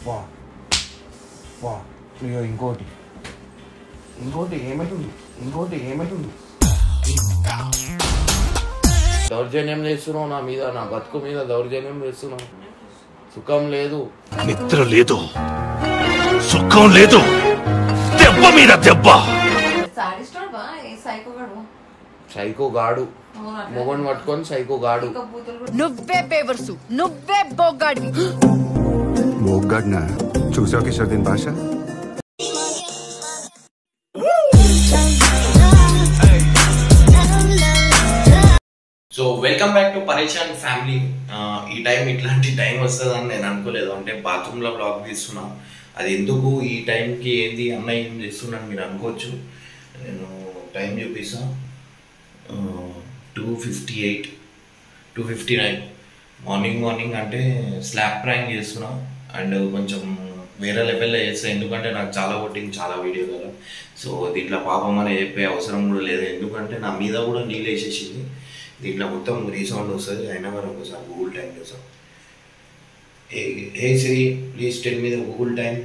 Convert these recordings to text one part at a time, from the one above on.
వా వా ఇక ఇంకోటి ఏమైతుంది దౌర్జన్యం చేస్తున్నావు నా మీద, నా బతుకు మీద దౌర్జన్యం చేస్తున్నావు. సుఖం లేదు, నిద్ర లేదు, సుఖం లేదు, దెబ్బ మీద దెబ్బ. సైకో గాడు మొగన్ పట్టుకొని సైకో గాడు. నువ్వే పేవర్సు, నువ్వే బోగ్గాడివి. బోగ్గాడినా చూసావు కిషోర్దీన్ భాష. సో వెల్కమ్ బ్యాక్ టు పరేషాన్ ఫ్యామిలీ. ఈ టైం ఇట్లాంటి టైం వస్తుందని నేను అనుకోలేదు. అంటే బాత్రూంలో బ్లాగ్ తీస్తున్నా, అది ఎందుకు ఈ టైంకి ఏంది అన్న ఏం చేస్తున్నాను మీరు అనుకోవచ్చు. నేను టైం చూపిస్తాను, 2:58 2:59 మార్నింగ్. అంటే స్లాబ్ ప్రాంక్ చేస్తున్నా అండ్ కొంచెం వేరే లెవెల్లో చేస్తాను, ఎందుకంటే నాకు చాలా కొట్టింది చాలా వీడియో కదా. సో దీంట్లో పాపం అని చెప్పే అవసరం కూడా లేదు, ఎందుకంటే నా మీద కూడా నీళ్ళు వేసేసింది. దీంట్లో మొత్తం రీసౌండ్ వస్తుంది. అయినా కానీ ఒకసారి గూగుల్ టైం చేసాం. Hey Siri please tell me the Google time.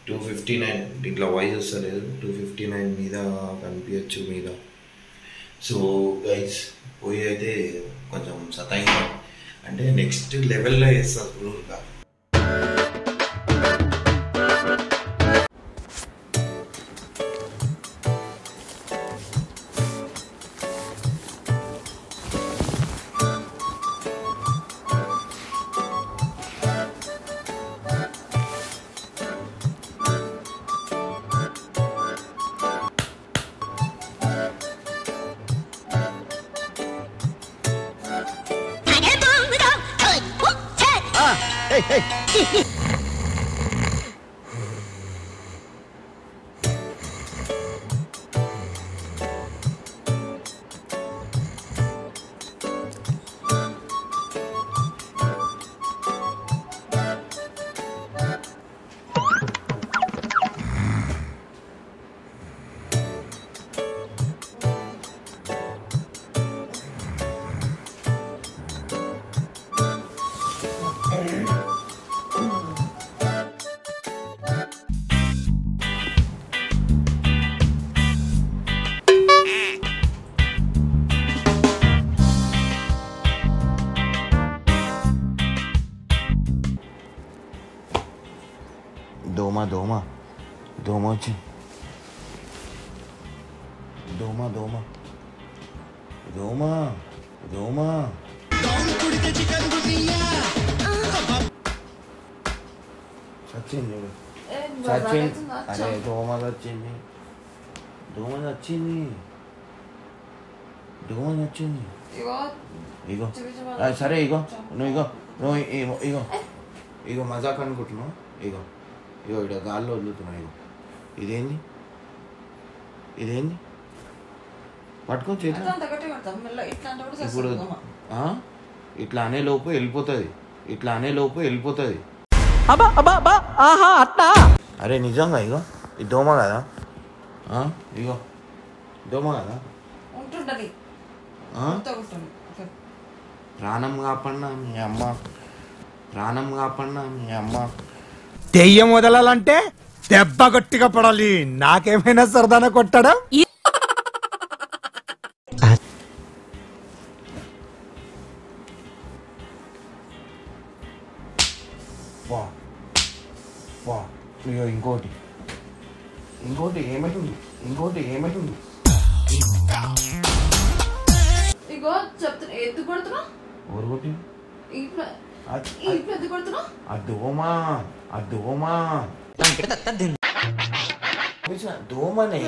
2:59. దీంట్లో వాయిస్ వస్తలేదు. 2:59 మీద కనిపించచ్చు మీద. సో గైస్ పోయి అయితే కొంచెం సతాయించాం, అంటే నెక్స్ట్ లెవెల్లో వేస్తారు గురువుగా. దోమ వచ్చి చచ్చింది. అరే దోమ చచ్చింది. ఇగో సరే, ఇగో మజాక్ అనుకుంటున్నావు. ఇగో ఇక్కడ గాల్లో వదులుతున్నావు. ఇదేంది పట్టుకొని చేతులు. ఇప్పుడు ఇట్లా అనే లోపు వెళ్ళిపోతుంది. అరే నిజంగా ఇగో ఇది దోమ కదా, ఇగో దోమ కదా. ప్రాణం కాపన్నా మీ అమ్మ. దెయ్యం వదలాలంటే దెబ్బ గట్టిగా పడాలి. నాకేమైనా సరదాన కొట్టడం. ఇంకోటి ఏమైతుంది. ఇగో చెప్తున్నా, ఎందుకు కొడుతున్నావు? ఎవరు కొట్టి? దోమనే.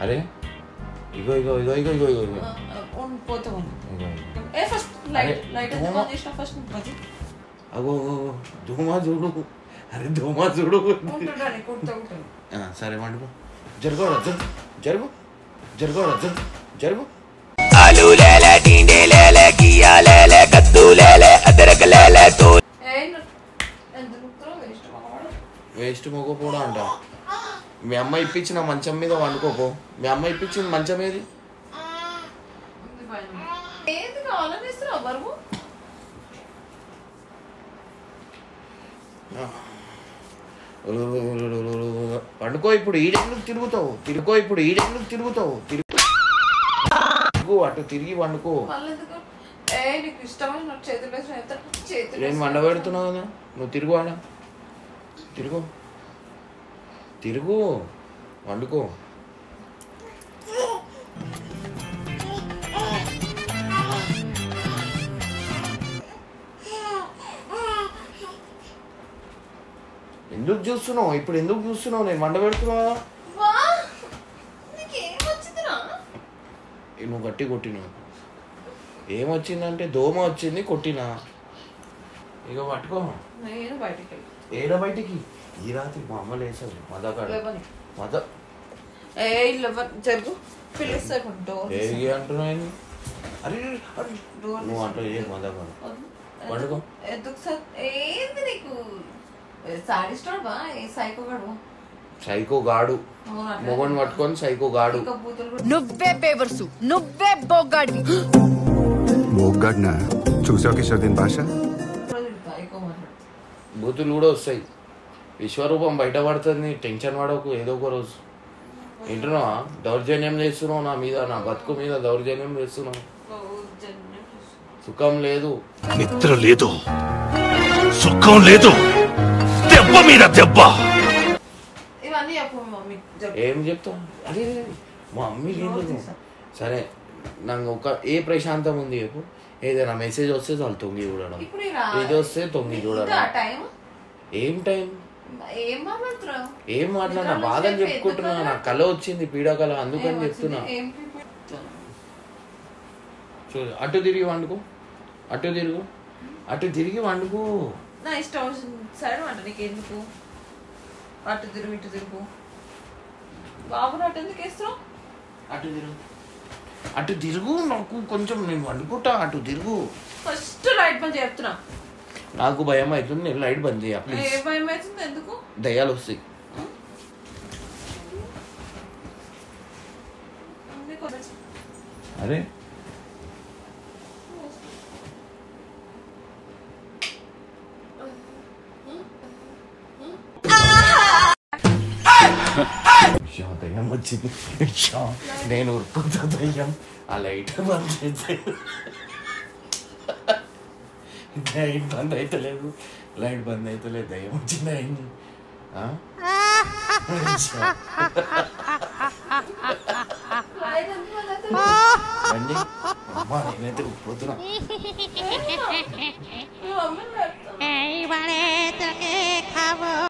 అరే ఇగో అగో దోమ చూడు. అరే దోమ చూడు. ఉంటుంటాను కుడుతూ ఉంటాను. సరే వండుకో. జరుగు జరుగు జరుగు జరుగు జరుగు. వేస్ట్ మొగపోవడం అంట. మీ అమ్మ ఇప్పించిన మంచం మీద వండుకోపో. మీ అమ్మ ఇప్పించిన మంచం ఏది? ఏది కావాలని ఇస్తున్నావు బరువు? వండుకో. ఇప్పుడు ఈడెందుకు తిరుగుతావు? తిరుగు అటు తిరిగి వండుకో. నీకు ఇష్టమైన చేతులు నేను వండబెడుతున్నావు కదా, నువ్వు తిరుగు. ఆడ తిరుగు వండుకో. ఎందుకు చూస్తున్నావు? ఇప్పుడు ఎందుకు చూస్తున్నావు? నేను వండ పెడుతున్నా. నువ్వు గట్టి కొట్టినావు. ఏమొచ్చిందంటే దోమ వచ్చింది, కొట్టినా. ఇక పట్టుకో. ఏడ బయటికి? ఈ రాత్రి మా అమ్మ లేసారు మదకాడ. ఏ అంటున్నాయి? అరే నువ్వు అంటూ ఏ మదకాడ పండుకో. సైకో గాడు మొగన్ పట్టుకొని సైకో గాడు. నువ్వే పేవర్సు, నువ్వే బొగ్గాడివి. బోగ్గాడ్నా చూసావు కిషోర్దీన్ భాష? బూతులు కూడా వస్తాయి. విశ్వరూపం బయటపడుతుంది. టెన్షన్ పడకు. ఏదో ఒక రోజు వింటున్నావా? దౌర్జన్యం చేస్తున్నావు నా మీద, నా బతుకు మీద దౌర్జన్యం చేస్తున్నావు. సుఖం లేదు, నిద్ర లేదు, సుఖం లేదు, దెబ్బ మీద దెబ్బ. ఏం చెప్తావు? అదే మా మమ్మీ లేదు. సరే నాకు ఒక ఏ ప్రశాంతం ఉంది చెప్పు? ఏదైనా మెసేజ్ వస్తే చాలు తొంగి చూడడం, ఇది వస్తే తొంగి చూడడం. ఏం టైం? ఏం మాట్లాడినా బాధని చెప్పుకుంటున్నా. నా కళ వచ్చింది, పీడాకళ, అందుకని చెప్తున్నా. అటు తిరిగి వండుకో. అటు తిరిగి వండుకో. నా ఇష్టం సరే అంట. నీకు ఎందుకు అటు తిరుగు ఇటు తిరుగు? బాబు అటు ఎందుకు వేస్తున్నావు? అటు తిరుగు. నాకు కొంచెం నేను వండుకుంటా. అటు తిరుగు. ఫస్ట్ లైట్ బంద్ చెప్తున్నా. నాకు భయం అవుతుంది. నేను లైట్ బంద్ చేయ ప్లీజ్. ఏ భయం అవుతుంది? ఎందుకు? దయ్యాలు వస్తాయి. అరే దయ్యం వచ్చింది. నేను ఉరుకుతా. దయ్యం ఆ లైట్ బంద్ చేస్తే లైట్ బంద్ అవుతలేదు. దయ్యం వచ్చింది. అయింది. అమ్మా నేనైతే ఉప్పుతున్నా.